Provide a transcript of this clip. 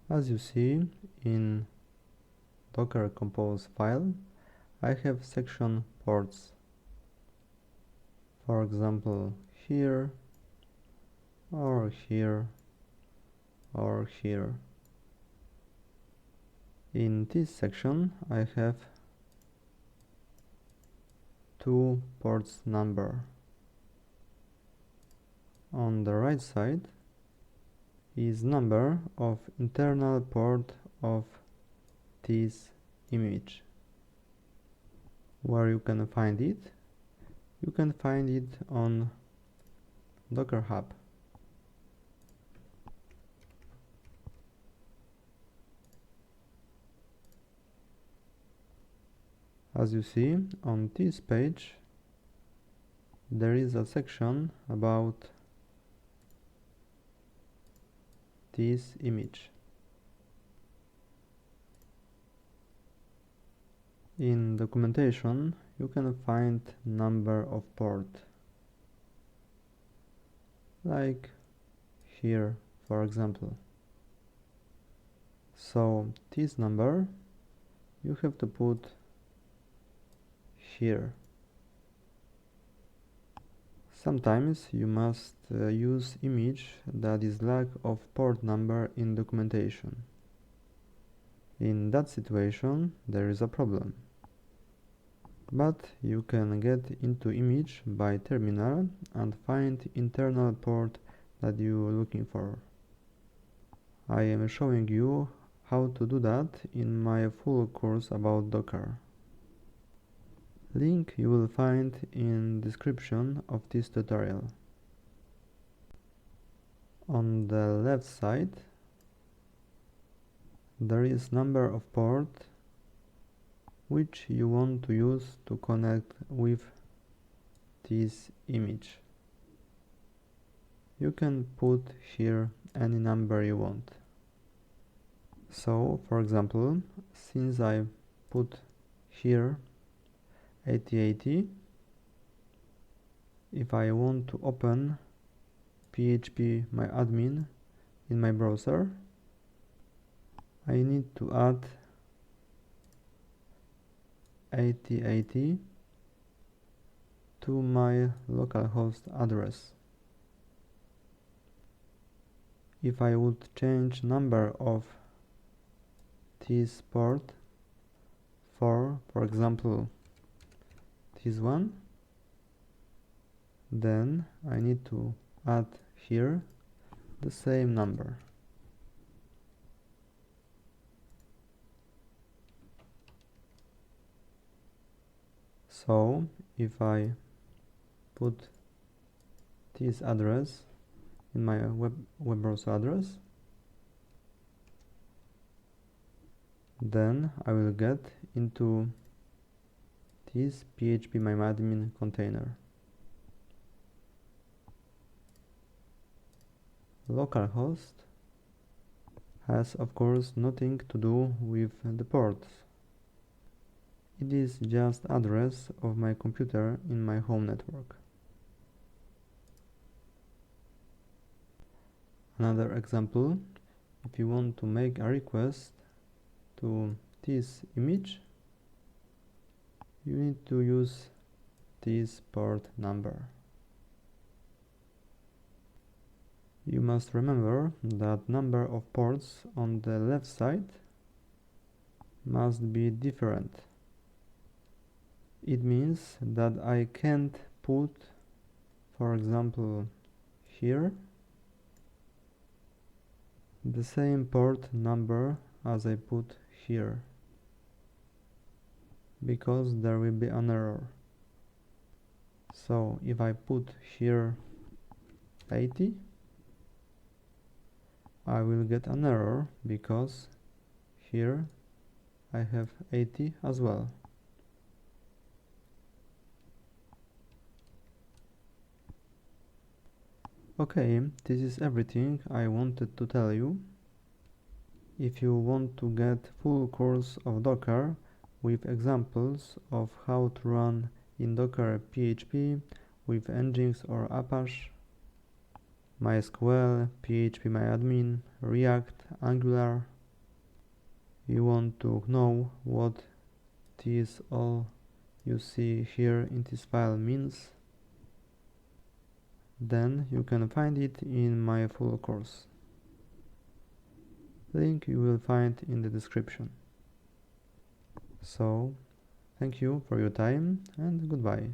As you see in Docker compose file, I have section ports. For example, here, or here, or here. In this section, I have two ports number. On the right side is number of internal port of this image. Where you can find it? You can find it on Docker Hub. As you see on this page, there is a section about this image. In documentation, you can find number of port, like here, for example. So this number you have to put here. Sometimes you must use image that is lack of port number in documentation. In that situation, there is a problem. But you can get into image by terminal and find internal port that you are looking for. I am showing you how to do that in my full course about Docker. Link you will find in description of this tutorial. On the left side, there is number of port which you want to use to connect with this image. You can put here any number you want. So, for example, since I put here 8080, if I want to open phpmyadmin in my browser, I need to add 8080 to my localhost address. If I would change number of this port for example, this one, then I need to add here the same number. So if I put this address in my web browser address, then I will get into this phpmyadmin container. Localhost has of course nothing to do with the ports. It is just address of my computer in my home network. Another example, if you want to make a request to this image, you need to use this port number. You must remember that number of ports on the left side must be different. It means that I can't put, for example, here the same port number as I put here, because there will be an error. So if I put here 80, I will get an error because here I have 80 as well. Okay, this is everything I wanted to tell you. If you want to get full course of Docker with examples of how to run in Docker PHP with Nginx or Apache, MySQL, phpmyadmin, React, Angular, you want to know what this all you see here in this file means, then you can find it in my full course. Link you will find in the description. So, thank you for your time and goodbye.